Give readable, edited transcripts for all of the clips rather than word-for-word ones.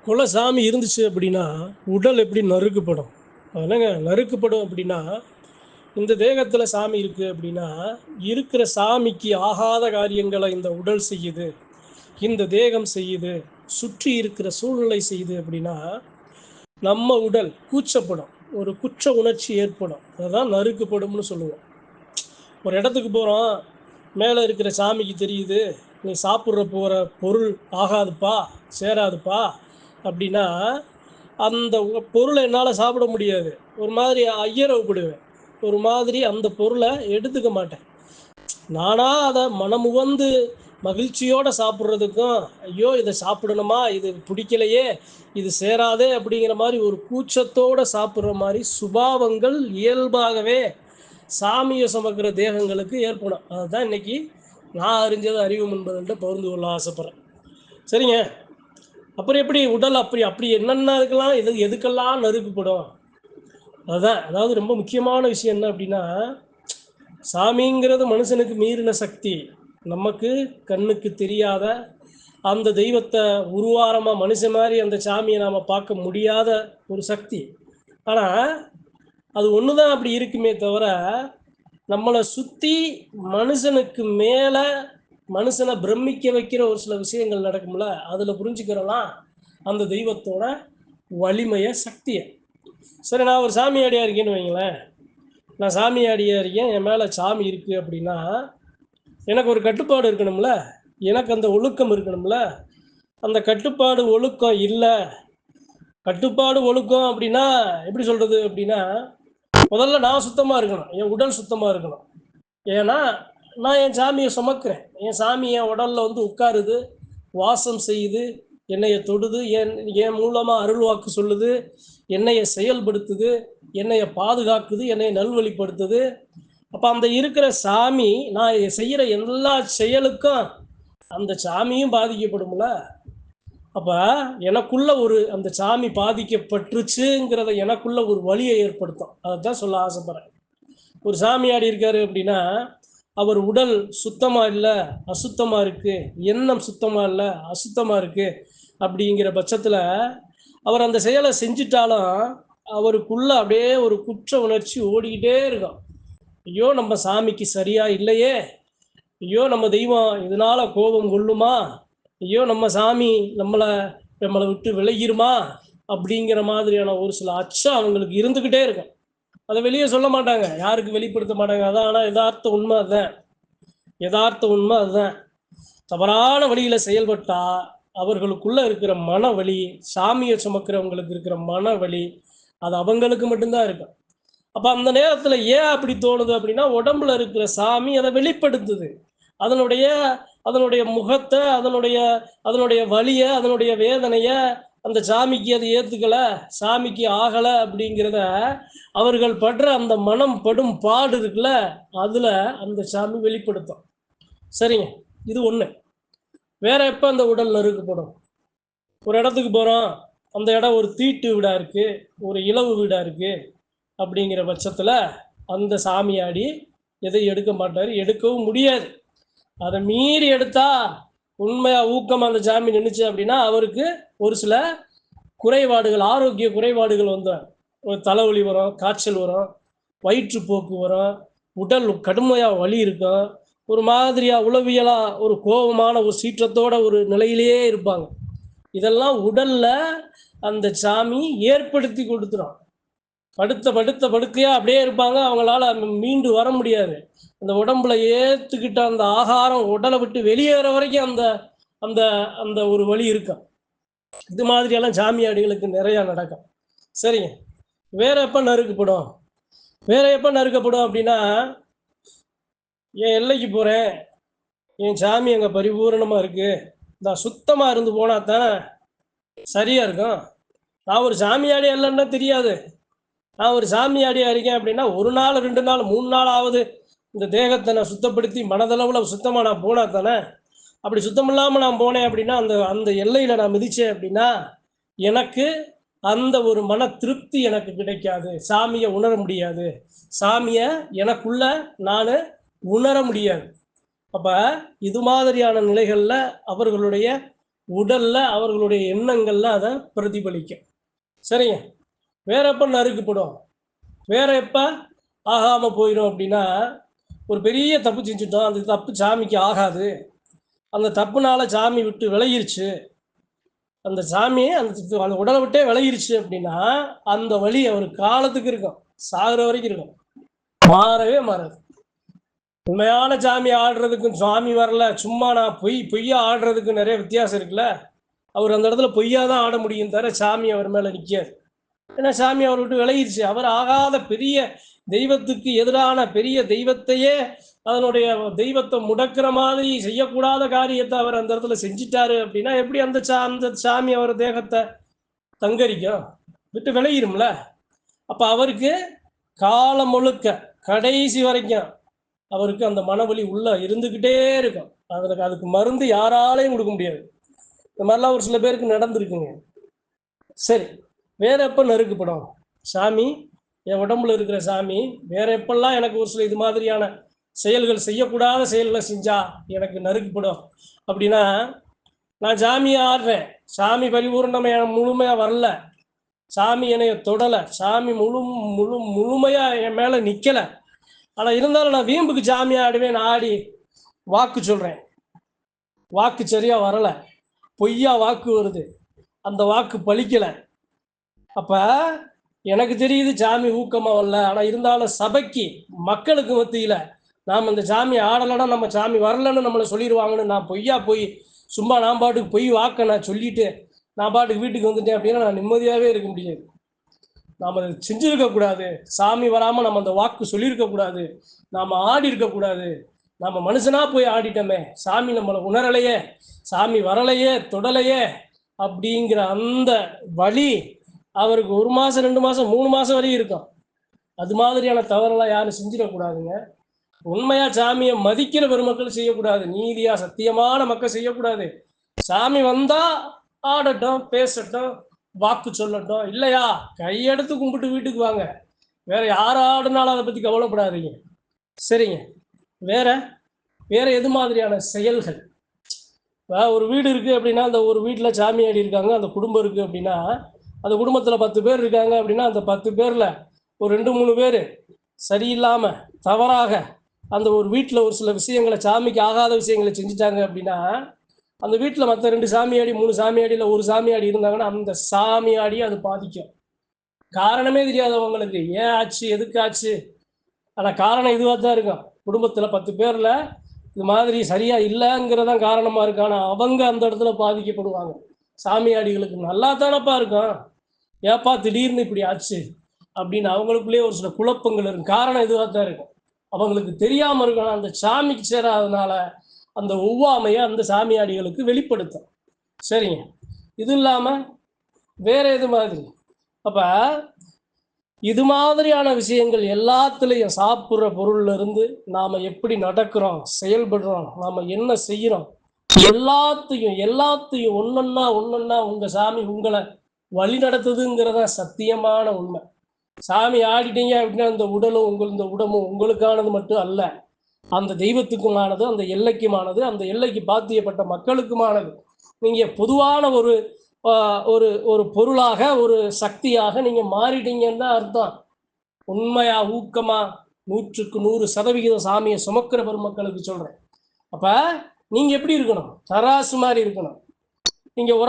குல சாமி இருந்துச்சு அப்படின்னா உடல் எப்படி நறுக்குப்படும்? என்னங்க நறுக்குப்படும் அப்படின்னா, இந்த தேகத்தில் சாமி இருக்குது அப்படின்னா, இருக்கிற சாமிக்கு ஆகாத காரியங்களை இந்த உடல் செய்யுது, இந்த தேகம் செய்யுது, சுற்றி இருக்கிற சூழ்நிலை செய்யுது அப்படின்னா, நம்ம உடல் கூச்சப்படும். ஒரு குற்ற உணர்ச்சி ஏற்படும். அதுதான் நறுக்குப்படும்னு சொல்லுவோம். ஒரு இடத்துக்கு போகிறோம், மேலே இருக்கிற சாமிக்கு தெரியுது, நீ சாப்பிட்ற போகிற பொருள் ஆகாதுப்பா, சேராதுப்பா அப்படின்னா, அந்த பொருளை என்னால் சாப்பிட முடியாது. ஒரு மாதிரி ஐயரவுப்படுவேன். ஒரு மாதிரி அந்த பொருளை எடுத்துக்க மாட்டேன். நானாக அதை மனமுவந்து மகிழ்ச்சியோடு சாப்பிட்றதுக்கும், ஐயோ இதை சாப்பிடணுமா, இது பிடிக்கலையே, இது சேராதே அப்படிங்கிற மாதிரி ஒரு கூச்சத்தோடு சாப்பிட்ற மாதிரி சுபாவங்கள் இயல்பாகவே சாமியை சுமக்கிற தேகங்களுக்கு ஏற்படும். அதுதான் இன்றைக்கி நான் அறிஞ்சது அறிவு முன்பதுன்ட்டு பகிர்ந்து கொள்ள ஆசைப்பட்றேன். சரிங்க. அப்புறம் எப்படி உடல் அப்படி அப்படி என்னென்னதுக்கெல்லாம் எதுக்கெல்லாம் நறுக்குப்படும்? அதுதான், அதாவது ரொம்ப முக்கியமான விஷயம் என்ன அப்படின்னா, சாமிங்கிறது மனுஷனுக்கு மீறின சக்தி. நமக்கு கண்ணுக்கு தெரியாத அந்த தெய்வத்தை உருவாரமாக மனுஷன் மாதிரி அந்த சாமியை நாம் பார்க்க முடியாத ஒரு சக்தி. ஆனால் அது ஒன்று தான் அப்படி இருக்குமே தவிர, நம்மளை சுற்றி மனுஷனுக்கு மேலே மனுஷனை பிரமிக்க வைக்கிற ஒரு சில விஷயங்கள் நடக்கும்ல, அதில் புரிஞ்சுக்கிறலாம் அந்த தெய்வத்தோட வலிமையை, சக்தியை. சரி, நான் ஒரு சாமியாடியாக இருக்கேன்னு வைங்களேன். நான் சாமியாடியாக இருக்கேன், என் மேலே சாமி இருக்குது அப்படின்னா, எனக்கு ஒரு கட்டுப்பாடு இருக்கணும்ல, எனக்கு அந்த ஒழுக்கம் இருக்கணும்ல. அந்த கட்டுப்பாடு ஒழுக்கம் இல்லை. கட்டுப்பாடு ஒழுக்கம் அப்படின்னா எப்படி சொல்கிறது அப்படின்னா, முதல்ல நான் சுத்தமாக இருக்கணும், என் உடல் சுத்தமாக இருக்கணும். ஏன்னா நான் என் சாமியை சுமக்கிறேன். என் சாமி என் உடலில் வந்து உட்காருது, வாசம் செய்யுது, என்னைய தொடுது, என் மூலமாக அருள்வாக்கு சொல்லுது, என்னைய செயல்படுத்துது, என்னைய பாதுகாக்குது, என்னைய நல்வழிப்படுத்துது. அப்போ அந்த இருக்கிற சாமி நான் செய்கிற எல்லா செயலுக்கும் அந்த சாமியும் பாதிக்கப்படும்ல. அப்போ எனக்குள்ள ஒரு அந்த சாமி பாதிக்கப்பட்டுருச்சுங்கிறத எனக்குள்ள ஒரு வலியை ஏற்படுத்தும். அதை தான் சொல்ல ஆசைப்பட்றேன். ஒரு சாமியாடி இருக்காரு அப்படின்னா, அவர் உடல் சுத்தமாக இல்லை, அசுத்தமாக இருக்குது, எண்ணம் சுத்தமாக இல்லை, அசுத்தமாக இருக்குது அப்படிங்கிற பட்சத்தில் அவர் அந்த செயலை செஞ்சிட்டாலும் அவருக்குள்ள அப்படியே ஒரு குற்ற உணர்ச்சி ஓடிக்கிட்டே இருக்கும். ஐயோ நம்ம சாமிக்கு சரியாக இல்லையே, ஐயோ நம்ம தெய்வம் இதனால் கோபம் கொள்ளுமா, ஐயோ நம்ம சாமி நம்மளை விட்டு விலகிருமா அப்படிங்கிற மாதிரியான ஒரு சில அச்சம் அவங்களுக்கு இருந்துக்கிட்டே இருக்கும். அதை வெளியே சொல்ல மாட்டாங்க, யாருக்கு வெளிப்படுத்த மாட்டாங்க. அதான். ஆனால் யதார்த்த உண்மை அதுதான். யதார்த்த உண்மை அதுதான். தவறான வழியில் செயல்பட்டால் அவர்களுக்குள்ளே இருக்கிற மன வலி, சாமியை சுமக்கிறவங்களுக்கு இருக்கிற மன வலி, அது அவங்களுக்கு மட்டும்தான் இருக்கும். அப்போ அந்த நேரத்தில் ஏன் அப்படி தோணுது அப்படின்னா, உடம்புல இருக்கிற சாமி அதை வெளிப்படுத்துது. அதனுடைய முகத்தை, அதனுடைய வலியை, அதனுடைய வேதனையை அந்த சாமிக்கு அது ஏற்றுக்கலை, சாமிக்கு ஆகலை அப்படிங்கிறத அவர்கள் படுற அந்த மனம் படும் பாடு இருக்குல்ல, அதில் அந்த சாமி வெளிப்படுத்தும். சரிங்க, இது ஒன்று. வேற எப்போ அந்த உடல் நறுக்கப்படும்? ஒரு இடத்துக்கு போகிறோம், அந்த இடம் ஒரு தீட்டு வீடாக இருக்குது, ஒரு இலவு வீடாக இருக்குது அப்படிங்கிற பட்சத்தில் அந்த சாமியாடி எதை எடுக்க மாட்டார், எடுக்கவும் முடியாது. அதை மீறி எடுத்தால் உண்மையாக ஊக்கமாக அந்த சாமி நின்றுச்சு அப்படின்னா அவருக்கு ஒரு சில குறைபாடுகள், ஆரோக்கிய குறைபாடுகள் வந்துடும். ஒரு தலைவலி வரும், காய்ச்சல் வரும், வயிற்றுப்போக்கு வரும், உடல் கடுமையாக வலி இருக்கும், ஒரு மாதிரியாக உளவியலாக ஒரு கோபமான ஒரு சீற்றத்தோட ஒரு நிலையிலேயே இருப்பாங்க. இதெல்லாம் உடலில் அந்த சாமி ஏற்படுத்தி கொடுத்துரும். படுக்கையாக அப்படியே இருப்பாங்க, அவங்களால மீண்டு வர முடியாது. அந்த உடம்புல ஏற்றுக்கிட்ட அந்த ஆகாரம் உடலை விட்டு வெளியேற வரைக்கும் அந்த அந்த அந்த ஒரு வலி இருக்கும். இது மாதிரியெல்லாம் சாமியாடிகளுக்கு நிறையா நடக்கும். சரிங்க. வேற எப்போ நறுக்கப்படும்? வேற எப்போ நறுக்கப்படும் அப்படின்னா, என் எல்லைக்கு போகிறேன், என் சாமி அங்கே பரிபூரணமாக இருக்குது, நான் சுத்தமாக இருந்து போனால் தானே சரியாக இருக்கும். நான் ஒரு சாமியாடி இல்லைன்னா தெரியாது. நான் ஒரு சாமியாடியாக இருக்கேன் அப்படின்னா 1 நாள் 2 நாள் 3 நாள் ஆகுது இந்த தேகத்தை நான் சுத்தப்படுத்தி மனதளவில் சுத்தமாக நான் போனால் தானே. அப்படி சுத்தம் இல்லாமல் நான் போனேன் அப்படின்னா, அந்த அந்த எல்லையில் நான் மிதித்தேன் அப்படின்னா எனக்கு அந்த ஒரு மன திருப்தி எனக்கு கிடைக்காது, சாமியை உணர முடியாது, சாமியை எனக்குள்ள நான் உணர முடியாது. அப்போ இது மாதிரியான நிலைகளில் அவர்களுடைய உடல்ல அவர்களுடைய எண்ணங்கள்ல அதை பிரதிபலிக்கும். சரிங்க. வேற எப்ப நறுக்குப்படும், வேற எப்ப ஆகாம போயிடும் அப்படின்னா, ஒரு பெரிய தப்பு செஞ்சுட்டோம், அந்த தப்பு சாமிக்கு ஆகாது, அந்த தப்புனால சாமி விட்டு விலகிருச்சு, அந்த சாமி அந்த உடலை விட்டே விலகிருச்சு அப்படின்னா, அந்த வழி அவர் காலத்துக்கு இருக்கும், சாகுற வரைக்கும் இருக்கும், மாறவே மாறாது. உண்மையான சாமி ஆடுறதுக்கும் சாமி வரல சும்மா நான் பொய்யா ஆடுறதுக்கு நிறைய வித்தியாசம் இருக்குல்ல. அவர் அந்த இடத்துல பொய்யா தான் ஆட முடியும் தவிர சாமி அவர் மேல நிற்காது. ஏன்னா சாமி அவரை விட்டு விலகிருச்சு. அவர் ஆகாத பெரிய தெய்வத்துக்கு எதிரான பெரிய தெய்வத்தையே அதனுடைய தெய்வத்தை முடக்கிற மாதிரி செய்யக்கூடாத காரியத்தை அவர் அந்த இடத்துல செஞ்சிட்டாரு அப்படின்னா எப்படி அந்த சாமி அவர் தேகத்தை தங்கரிக்கும், விட்டு விலகிரும்ல. அப்ப அவருக்கு காலம் முழுக்க கடைசி வரைக்கும் அவருக்கு அந்த மனவலி உள்ள இருந்துக்கிட்டே இருக்கும். அதுக்கு மருந்து யாராலையும் கொடுக்க முடியாது. இந்த மாதிரிலாம் ஒரு சில பேருக்கு நடந்திருக்குங்க. சரி, வேற எப்ப நறுக்குப்படும் சாமி, என் உடம்புல இருக்கிற சாமி வேற எப்பெல்லாம் எனக்கு ஒரு சில இது மாதிரியான செயல்கள், செய்யக்கூடாத செயல்களை செஞ்சா எனக்கு நறுக்குப்படும் அப்படின்னா, நான் சாமியை ஆடுறேன், சாமி பரிபூர்ணமா முழுமையா வரல, சாமி என்னைய தொடலை, சாமி முழுமையா என் மேல நிக்கல, ஆனா இருந்தாலும் நான் வீம்புக்கு சாமி ஆடுவேன், ஆடி வாக்கு சொல்றேன், வாக்கு சரியா வரல, பொய்யா வாக்கு வருது, அந்த வாக்கு பலிக்கல. அப்ப எனக்கு தெரியுது சாமி ஊக்கமா வரல, ஆனா இருந்தாலும் சபைக்கு மக்களுக்கு மத்தியில நாம் அந்த சாமி ஆடலைன்னா நம்ம சாமி வரலன்னு நம்மளை சொல்லிடுவாங்கன்னு நான் பொய்யா போய் சும்மா நான் பாட்டுக்கு பொய் வாக்க நான் சொல்லிட்டு நான் பாட்டுக்கு வீட்டுக்கு வந்துட்டேன் அப்படின்னா நான் நிம்மதியாகவே இருக்க முடியாது. நாம் அதை செஞ்சிருக்கக்கூடாது, சாமி வராமல் நம்ம அந்த வாக்கு சொல்லியிருக்கக்கூடாது, நாம் ஆடி இருக்கக்கூடாது, நம்ம மனுஷனா போய் ஆடிட்டோமே, சாமி நம்மளை உணரலையே, சாமி வரலையே தொடலையே அப்படிங்கிற அந்த வழி அவருக்கு 1 மாதம் 2 மாதம் 3 மாதம் வரையும் இருக்கும். அது மாதிரியான தவறெல்லாம் யாரும் செஞ்சிடக்கூடாதுங்க. உண்மையா சாமியை மதிக்கிற பெருமக்கள் செய்யக்கூடாது, நீதியா சத்தியமான மக்கள் செய்யக்கூடாது. சாமி வந்தா ஆடட்டும், பேசட்டும், வாக்கு சொல்லட்டும், இல்லையா கையெடுத்து கும்பிட்டு வீட்டுக்கு வாங்க, வேற யார் ஆடுனாலும் அதை பத்தி கவலைப்படாதீங்க. சரிங்க. வேற வேற எது மாதிரியான செயல்கள், ஒரு வீடு இருக்கு அப்படின்னா அந்த ஒரு வீட்டில் சாமி ஆடி இருக்காங்க, அந்த குடும்பம் இருக்கு அப்படின்னா அந்த குடும்பத்தில் 10 பேர் இருக்காங்க அப்படின்னா அந்த 10 பேர்ல ஒரு 2-3 பேர் சரியில்லாம தவறாக அந்த ஒரு வீட்டில் ஒரு சில விஷயங்களை, சாமிக்கு ஆகாத விஷயங்களை செஞ்சுட்டாங்க அப்படின்னா அந்த வீட்டில் மற்ற 2 சாமியாடி 3 சாமியாடி இல்லை ஒரு சாமியாடி இருந்தாங்கன்னா அந்த சாமியாடி அது பாதிக்கும். காரணமே தெரியாதவங்களுக்கு ஏன் ஆச்சு எதுக்கு ஆச்சு, ஆனால் காரணம் இதுவாக தான் இருக்கும். குடும்பத்தில் 10 பேரில் இது மாதிரி சரியா இல்லைங்கிறதான் காரணமாக இருக்கு, ஆனால் அவங்க அந்த இடத்துல பாதிக்கப்படுவாங்க. சாமியாடிகளுக்கு நல்லா தானப்பா இருக்கும், ஏப்பா திடீர்னு இப்படி ஆச்சு அப்படின்னு அவங்களுக்குள்ளேயே ஒரு சில குழப்பங்கள் இருக்கும். காரணம் இதுவாக தான் இருக்கும், அவங்களுக்கு தெரியாமல் இருக்கணும். அந்த சாமிக்கு சேராதனால அந்த ஒவ்வாமையை அந்த சாமியாடிகளுக்கு வெளிப்படுத்தும். சரிங்க. இது இல்லாமல் வேற எது மாதிரி, அப்போ இது மாதிரியான விஷயங்கள் எல்லாத்துலேயும் சாப்பிட்ற பொருள்ல இருந்து நாம் எப்படி நடக்கிறோம் செயல்படுறோம் நாம் என்ன செய்கிறோம் எல்லாத்தையும் ஒன்னொன்னா உங்கள் சாமி உங்களை வழி நடத்துதுங்கிறத சத்தியமான உண்மை. சாமி ஆடிட்டீங்க அப்படின்னா இந்த உடம்பும் உங்களுக்கானது மட்டும் அல்ல, அந்த தெய்வத்துக்குமானது, அந்த எல்லைக்குமானது, அந்த எல்லைக்கு பாத்தியப்பட்ட மக்களுக்குமானது. நீங்கள் பொதுவான ஒரு ஒரு ஒரு பொருளாக ஒரு சக்தியாக நீங்கள் மாறிட்டீங்கன்னு தான் அர்த்தம். உண்மையா ஊக்கமா 100க்கு 100% சாமியை சுமக்கிற பெருமக்களுக்கு சொல்கிறேன். அப்போ நீங்கள் எப்படி இருக்கணும், தராசு மாதிரி இருக்கணும். நீங்கள்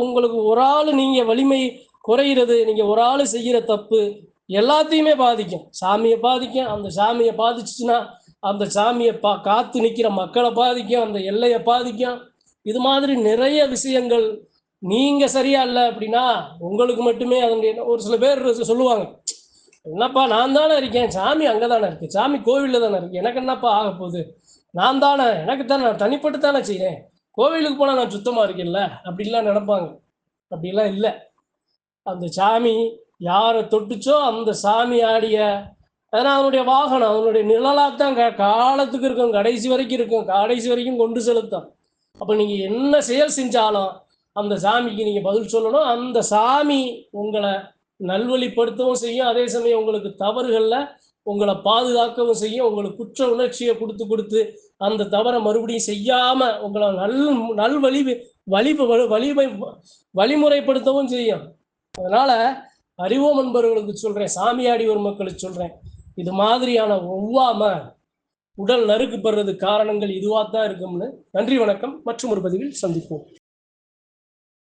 உங்களுக்கு ஒரு ஆள் நீங்கள் வலிமை குறையிறது, நீங்கள் ஒரு ஆள் செய்கிற தப்பு எல்லாத்தையுமே பாதிக்கும், சாமியை பாதிக்கும். அந்த சாமியை பாதிச்சுன்னா அந்த சாமியை காத்து நிற்கிற மக்களை பாதிக்கும், அந்த எல்லையை பாதிக்கும். இது மாதிரி நிறைய விஷயங்கள் நீங்கள் சரியா இல்லை அப்படின்னா உங்களுக்கு மட்டுமே அதனுடைய ஒரு சில பேர் சொல்லுவாங்க, என்னப்பா நான் தானே இருக்கேன், சாமி அங்கே தானே இருக்கு, சாமி கோவிலில் தானே இருக்கு, எனக்கு என்னப்பா ஆக போகுது, நான் தானே எனக்கு தானே நான் தனிப்பட்டு தானே செய்கிறேன், கோவிலுக்கு போனால் நான் சுத்தமாக இருக்கேன்ல அப்படின்லாம் நினைப்பாங்க. அப்படிலாம் இல்லை. அந்த சாமி யாரை தொட்டுச்சோ அந்த சாமி ஆடிய ஏன்னா அவனுடைய வாகனம் அவனுடைய நிழலாத்தான் காலத்துக்கு இருக்கும், கடைசி வரைக்கும் இருக்கும், கடைசி வரைக்கும் கொண்டு செலுத்தும். அப்போ நீங்கள் என்ன செயல் செஞ்சாலும் அந்த சாமிக்கு நீங்கள் பதில் சொல்லணும். அந்த சாமி உங்களை நல்வழிப்படுத்தவும் செய்யும், அதே சமயம் உங்களுக்கு தவறுகளில் உங்களை பாதுகாக்கவும் செய்யும். உங்களுக்கு குற்ற உணர்ச்சியை கொடுத்து அந்த தவறை மறுபடியும் செய்யாமல் உங்களை நல்வழி வழி வலிமை வழிமுறைப்படுத்தவும் செய்யும். அதனால அறிவோம் என்பவர்களுக்கு சொல்றேன், சாமியாடியோர் மக்களுக்கு சொல்றேன், இது மாதிரியான ஒவ்வாம உடல் நறுக்குப்படுறது காரணங்கள் இதுவாக தான் இருக்கும்னு. நன்றி, வணக்கம். மற்றும் ஒரு பதிவில் சந்திப்போம்.